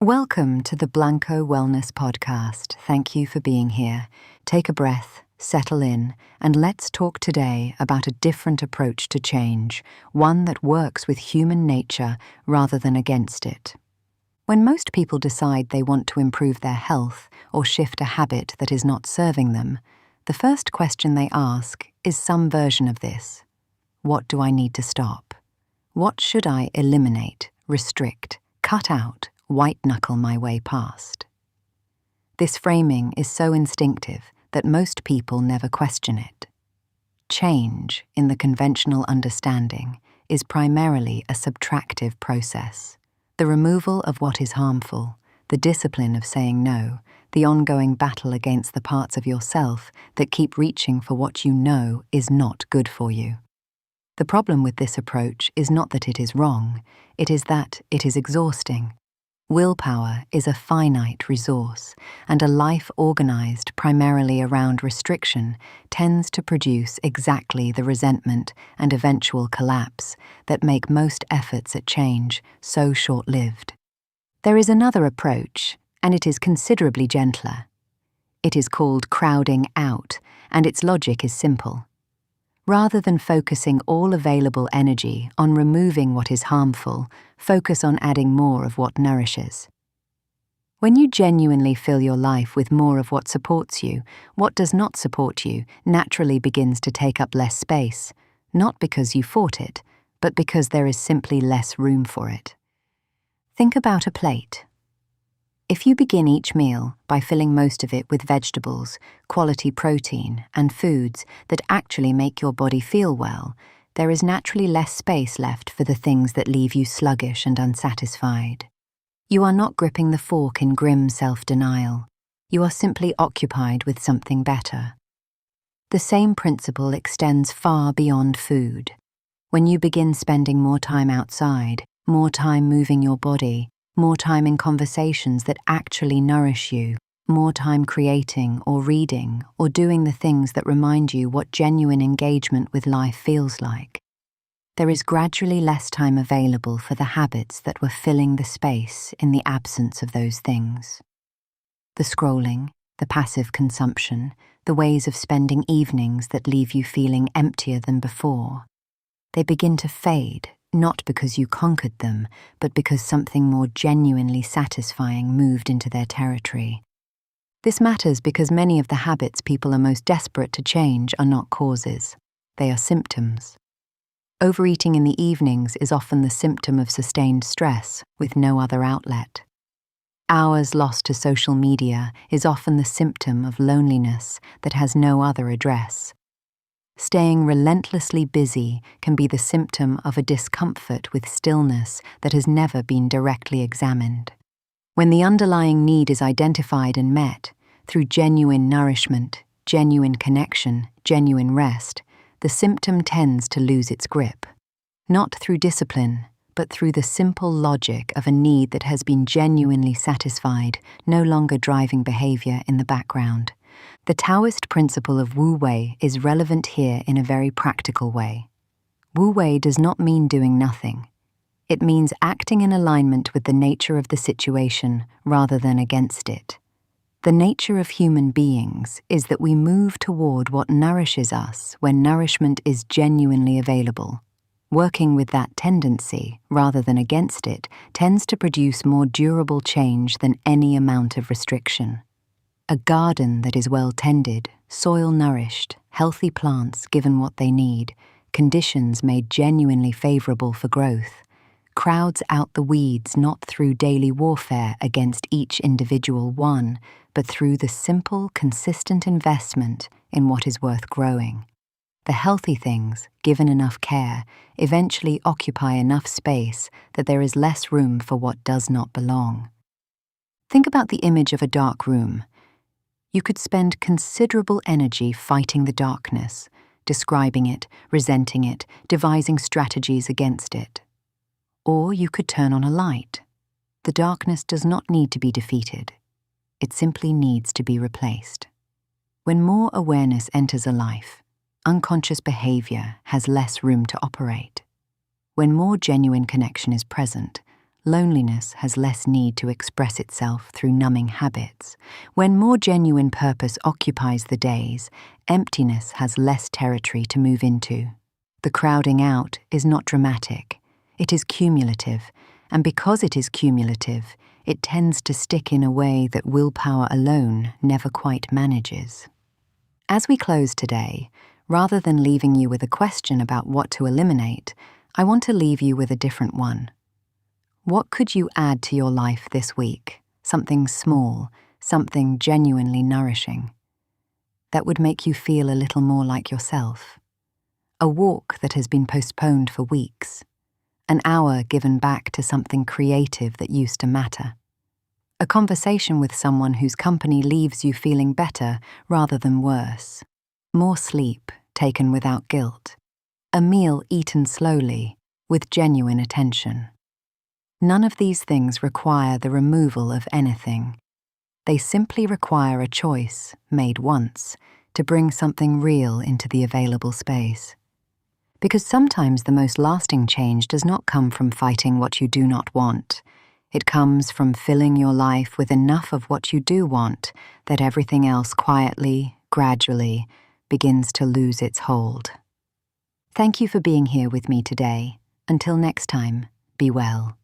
Welcome to the Blanco Wellness Podcast. Thank you for being here. Take a breath, settle in, and let's talk today about a different approach to change, one that works with human nature rather than against it. When most people decide they want to improve their health or shift a habit that is not serving them, the first question they ask is some version of this. What do I need to stop? What should I eliminate, restrict, cut out, white-knuckle my way past? This framing is so instinctive that most people never question it. Change, in the conventional understanding, is primarily a subtractive process. The removal of what is harmful, the discipline of saying no, the ongoing battle against the parts of yourself that keep reaching for what you know is not good for you. The problem with this approach is not that it is wrong, it is that it is exhausting. Willpower is a finite resource, and a life organized primarily around restriction tends to produce exactly the resentment and eventual collapse that make most efforts at change so short-lived. There is another approach, and it is considerably gentler. It is called crowding out, and its logic is simple. Rather than focusing all available energy on removing what is harmful, focus on adding more of what nourishes. When you genuinely fill your life with more of what supports you, what does not support you naturally begins to take up less space, not because you fought it, but because there is simply less room for it. Think about a plate. If you begin each meal by filling most of it with vegetables, quality protein, and foods that actually make your body feel well, there is naturally less space left for the things that leave you sluggish and unsatisfied. You are not gripping the fork in grim self-denial. You are simply occupied with something better. The same principle extends far beyond food. When you begin spending more time outside, more time moving your body, more time in conversations that actually nourish you, more time creating or reading or doing the things that remind you what genuine engagement with life feels like, there is gradually less time available for the habits that were filling the space in the absence of those things. The scrolling, the passive consumption, the ways of spending evenings that leave you feeling emptier than before, they begin to fade. Not because you conquered them, but because something more genuinely satisfying moved into their territory. This matters because many of the habits people are most desperate to change are not causes. They are symptoms. Overeating in the evenings is often the symptom of sustained stress with no other outlet. Hours lost to social media is often the symptom of loneliness that has no other address. Staying relentlessly busy can be the symptom of a discomfort with stillness that has never been directly examined. When the underlying need is identified and met, through genuine nourishment, genuine connection, genuine rest, the symptom tends to lose its grip. Not through discipline, but through the simple logic of a need that has been genuinely satisfied, no longer driving behavior in the background. The Taoist principle of Wu Wei is relevant here in a very practical way. Wu Wei does not mean doing nothing. It means acting in alignment with the nature of the situation rather than against it. The nature of human beings is that we move toward what nourishes us when nourishment is genuinely available. Working with that tendency rather than against it tends to produce more durable change than any amount of restriction. A garden that is well tended, soil nourished, healthy plants given what they need, conditions made genuinely favorable for growth, crowds out the weeds not through daily warfare against each individual one, but through the simple, consistent investment in what is worth growing. The healthy things, given enough care, eventually occupy enough space that there is less room for what does not belong. Think about the image of a dark room. You could spend considerable energy fighting the darkness, describing it, resenting it, devising strategies against it. Or you could turn on a light. The darkness does not need to be defeated. It simply needs to be replaced. When more awareness enters a life, unconscious behavior has less room to operate. When more genuine connection is present, loneliness has less need to express itself through numbing habits. When more genuine purpose occupies the days, emptiness has less territory to move into. The crowding out is not dramatic. It is cumulative, and because it is cumulative, it tends to stick in a way that willpower alone never quite manages. As we close today, rather than leaving you with a question about what to eliminate, I want to leave you with a different one. What could you add to your life this week? Something small, something genuinely nourishing, that would make you feel a little more like yourself. A walk that has been postponed for weeks. An hour given back to something creative that used to matter. A conversation with someone whose company leaves you feeling better rather than worse. More sleep taken without guilt. A meal eaten slowly with genuine attention. None of these things require the removal of anything. They simply require a choice, made once, to bring something real into the available space. Because sometimes the most lasting change does not come from fighting what you do not want. It comes from filling your life with enough of what you do want that everything else quietly, gradually, begins to lose its hold. Thank you for being here with me today. Until next time, be well.